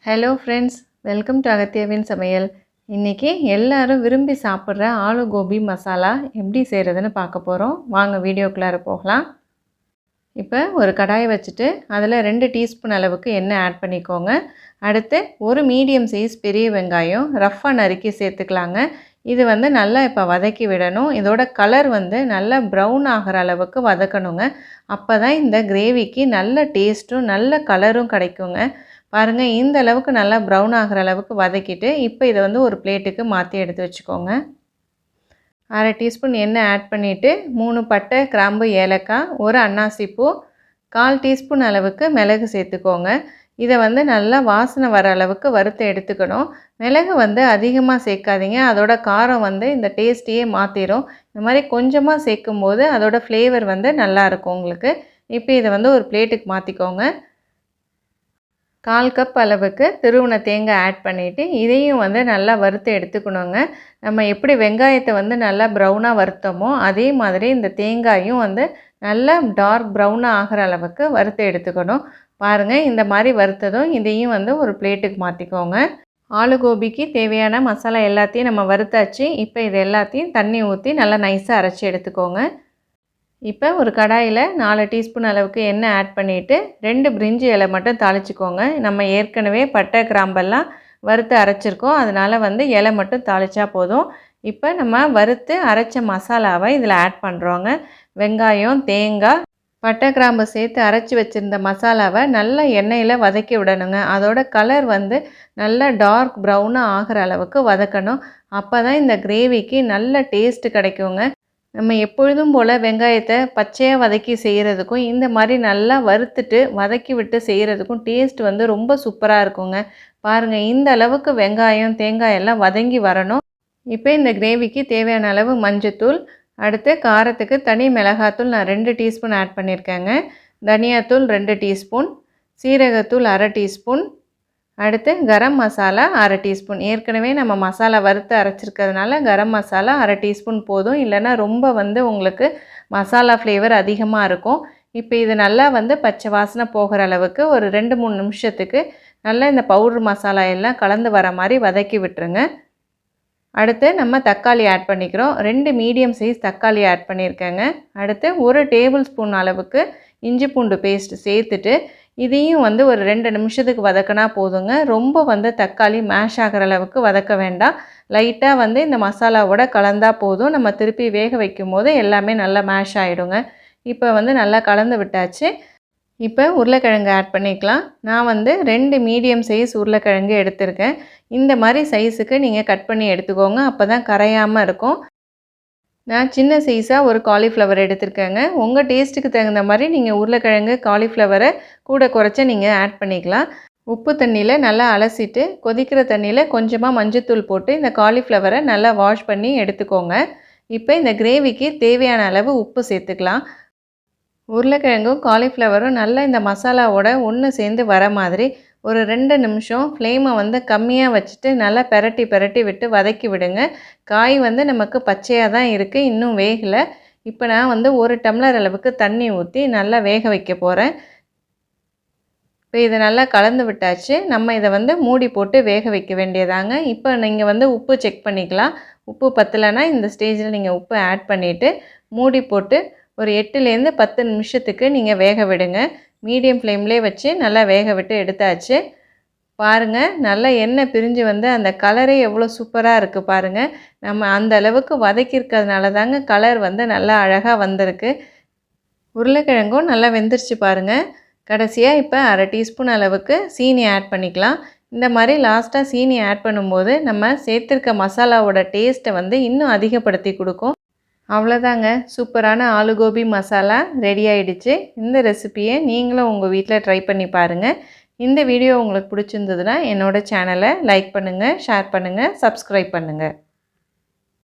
Hello friends, welcome to அகத்தியவின் சமையல். இன்றைக்கி எல்லாரும் விரும்பி சாப்பிட்ற ஆலு கோபி மசாலா எப்படி செய்கிறதுன்னு பார்க்க போகிறோம். வாங்க வீடியோக்குள்ளார போகலாம். இப்போ ஒரு கடாயை வச்சுட்டு அதில் 2 டீஸ்பூன் அளவுக்கு எண்ணெய் ஆட் பண்ணிக்கோங்க. அடுத்து ஒரு மீடியம் சைஸ் பெரிய வெங்காயம் ரஃப்பாக நறுக்கி சேர்த்துக்கலாங்க. இது நல்லா இப்போ வதக்கி விடணும். இதோட கலர் நல்லா ப்ரௌன் ஆகிற அளவுக்கு வதக்கணுங்க. அப்போ தான் இந்த கிரேவிக்கு நல்ல டேஸ்ட்டும் நல்ல கலரும் கிடைக்குங்க. பாருங்கள், இந்த அளவுக்கு நல்லா ப்ரௌன் ஆகிற அளவுக்கு வதக்கிட்டு இப்போ இதை ஒரு பிளேட்டுக்கு மாற்றி எடுத்து வச்சுக்கோங்க. அரை டீஸ்பூன் எண்ணெய் ஆட் பண்ணிவிட்டு 3 பட்டை, கிராம்பு, ஏலக்காய், ஒரு அன்னாசிப்பூ, 1/4 டீஸ்பூன் அளவுக்கு மிளகு சேர்த்துக்கோங்க. இதை நல்லா வாசனை வர அளவுக்கு வறுத்து எடுத்துக்கணும். மிளகு அதிகமாக சேர்க்காதீங்க, அதோட காரம் இந்த டேஸ்ட்டையே மாற்றிடும். இந்த மாதிரி கொஞ்சமாக சேர்க்கும் போது அதோட ஃப்ளேவர் நல்லாயிருக்கும் உங்களுக்கு. இப்போ இதை ஒரு பிளேட்டுக்கு மாற்றிக்கோங்க. 1/4 கப் அளவுக்கு திருவுன தேங்காய் ஆட் பண்ணிவிட்டு இதையும் நல்லா வறுத்து எடுத்துக்கணுங்க. நம்ம எப்படி வெங்காயத்தை நல்லா ப்ரௌனாக வறுத்தோமோ அதே மாதிரி இந்த தேங்காயும் நல்லா டார்க் ப்ரௌனாக ஆகிற அளவுக்கு வறுத்து எடுத்துக்கணும். பாருங்கள், இந்த மாதிரி வறுத்ததும் இதையும் ஒரு பிளேட்டுக்கு மாற்றிக்கோங்க. ஆலு கோபிக்கு தேவையான மசாலா எல்லாத்தையும் நம்ம வறுத்தாச்சு. இப்போ இது எல்லாத்தையும் தண்ணி ஊற்றி நல்லா நைஸாக அரைச்சி எடுத்துக்கோங்க. இப்போ ஒரு கடாயில் 4 டீஸ்பூன் அளவுக்கு எண்ணெய் ஆட் பண்ணிவிட்டு 2 பிரிஞ்சி இலை மட்டும் தாளிச்சிக்கோங்க. நம்ம ஏற்கனவே பட்டை, கிராம்பெல்லாம் வறுத்து அரைச்சிருக்கோம், அதனால் இலை மட்டும் தாளித்தா போதும். இப்போ நம்ம வறுத்து அரைச்ச மசாலாவை இதில் ஆட் பண்ணுறோங்க. வெங்காயம், தேங்காய், பட்டை, கிராம்பு சேர்த்து அரைச்சி வச்சுருந்த மசாலாவை நல்லா எண்ணெயில் வதக்கி விடணுங்க. அதோட கலர் நல்லா டார்க் ப்ரௌனாக ஆகிற அளவுக்கு வதக்கணும். அப்போ தான் இந்த கிரேவிக்கு நல்ல டேஸ்ட்டு கிடைக்குங்க. நம்ம எப்பொழுதும் போல் வெங்காயத்தை பச்சையாக வதக்கி செய்கிறதுக்கும் இந்த மாதிரி நல்லா வறுத்துட்டு வதக்கி விட்டு செய்கிறதுக்கும் டேஸ்ட் ரொம்ப சூப்பராக இருக்குங்க. பாருங்கள், இந்த அளவுக்கு வெங்காயம், தேங்காய் எல்லாம் வதங்கி வரணும். இப்போ இந்த கிரேவிக்கு தேவையான அளவு மஞ்சத்தூள், அடுத்து காரத்துக்கு தனி மிளகாத்தூள் நான் 2 டீஸ்பூன் ஆட் பண்ணியிருக்கேங்க. தனியாத்தூள் 2 டீஸ்பூன், சீரகத்தூள் அரை டீஸ்பூன், அடுத்து கரம் மசாலா அரை டீஸ்பூன். ஏற்கனவே நம்ம மசாலா வறுத்து அரைச்சிருக்கிறதுனால கரம் மசாலா அரை டீஸ்பூன் போதும். இல்லைன்னா ரொம்ப உங்களுக்கு மசாலா ஃப்ளேவர் அதிகமாக இருக்கும். இப்போ இது நல்லா பச்சை வாசனை போகிற அளவுக்கு ஒரு 2-3 நிமிஷத்துக்கு நல்லா இந்த பவுட்ரு மசாலா எல்லாம் கலந்து வர மாதிரி வதக்கி விட்டுருங்க. அடுத்து நம்ம தக்காளி ஆட் பண்ணிக்கிறோம். 2 மீடியம் சைஸ் தக்காளி ஆட் பண்ணியிருக்கேங்க. அடுத்து 1 டேபிள் ஸ்பூன் அளவுக்கு இஞ்சி பூண்டு பேஸ்ட் சேர்த்துட்டு இதையும் ஒரு 2 நிமிஷத்துக்கு வதக்கினா போதுங்க. ரொம்ப தக்காளி மேஷ் ஆகிற அளவுக்கு வதக்க வேண்டாம். லைட்டாக இந்த மசாலாவோட கலந்தால் போதும். நம்ம திருப்பி வேக வைக்கும் போது எல்லாமே நல்லா மேஷ் ஆகிடுங்க. இப்போ நல்லா கலந்து விட்டாச்சு. இப்போ உருளைக்கிழங்கு ஆட் பண்ணிக்கலாம். நான் 2 மீடியம் சைஸ் உருளைக்கிழங்கு எடுத்திருக்கேன். இந்த மாதிரி சைஸுக்கு நீங்கள் கட் பண்ணி எடுத்துக்கோங்க, அப்போ தான் கரையாமல் இருக்கும். நான் சின்ன சைஸாக ஒரு காலிஃப்ளவர் எடுத்திருக்கேங்க. உங்கள் டேஸ்ட்டுக்கு தகுந்த மாதிரி நீங்கள் உருளைக்கிழங்கு, காலிஃப்ளவரை கூட குறைச்ச நீங்கள் ஆட் பண்ணிக்கலாம். உப்பு தண்ணியில் நல்லா அலசிட்டு கொதிக்கிற தண்ணியில் கொஞ்சமாக மஞ்சத்தூள் போட்டு இந்த காலிஃப்ளவரை நல்லா வாஷ் பண்ணி எடுத்துக்கோங்க. இப்போ இந்த கிரேவிக்கு தேவையான அளவு உப்பு சேர்த்துக்கலாம். உருளைக்கிழங்கும் காலிஃப்ளவரும் நல்லா இந்த மசாலாவோட ஒன்று சேர்ந்து வர மாதிரி ஒரு 2 நிமிஷம் ஃப்ளேமை கம்மியாக வச்சுட்டு நல்லா பெரட்டி விட்டு வதக்கி விடுங்க. காய் நமக்கு பச்சையாக தான் இருக்குது, இன்னும் வேகலை. இப்போ நான் 1 டம்ளர் அளவுக்கு தண்ணி ஊற்றி நல்லா வேக வைக்க போகிறேன். இப்போ இதை நல்லா கலந்து விட்டாச்சு. நம்ம இதை மூடி போட்டு வேக வைக்க வேண்டியதாங்க. இப்போ நீங்கள் உப்பு செக் பண்ணிக்கலாம். உப்பு பத்தலைன்னா இந்த ஸ்டேஜில் நீங்கள் உப்பு ஆட் பண்ணிவிட்டு மூடி போட்டு ஒரு 8லேருந்து 10 நிமிஷத்துக்கு நீங்கள் வேக விடுங்க. மீடியம் ஃப்ளேம்லேயே வச்சு நல்லா வேக விட்டு எடுத்தாச்சு. பாருங்கள், நல்லா எண்ணெய் பிரிஞ்சு அந்த கலரே எவ்வளோ சூப்பராக இருக்குது பாருங்கள். நம்ம அந்த அளவுக்கு வதக்கியிருக்கிறதுனால தாங்க கலர் நல்லா அழகாக வந்திருக்கு. உருளைக்கிழங்கும் நல்லா வெந்துருச்சு பாருங்கள். கடைசியாக இப்போ அரை டீஸ்பூன் அளவுக்கு சீனி ஆட் பண்ணிக்கலாம். இந்த மாதிரி லாஸ்ட்டாக சீனி ஆட் பண்ணும்போது நம்ம சேர்த்துருக்க மசாலாவோட டேஸ்ட்டை இன்னும் அதிகப்படுத்தி கொடுக்கும். அவ்வளோதாங்க, சூப்பரான ஆலு கோபி மசாலா ரெடி ஆகிடுச்சு. இந்த ரெசிப்பியை நீங்களும் உங்கள் வீட்டில் ட்ரை பண்ணி பாருங்கள். இந்த வீடியோ உங்களுக்கு பிடிச்சிருந்ததுன்னா என்னோடய சேனலை லைக் பண்ணுங்கள், ஷேர் பண்ணுங்கள், சப்ஸ்கிரைப் பண்ணுங்கள்.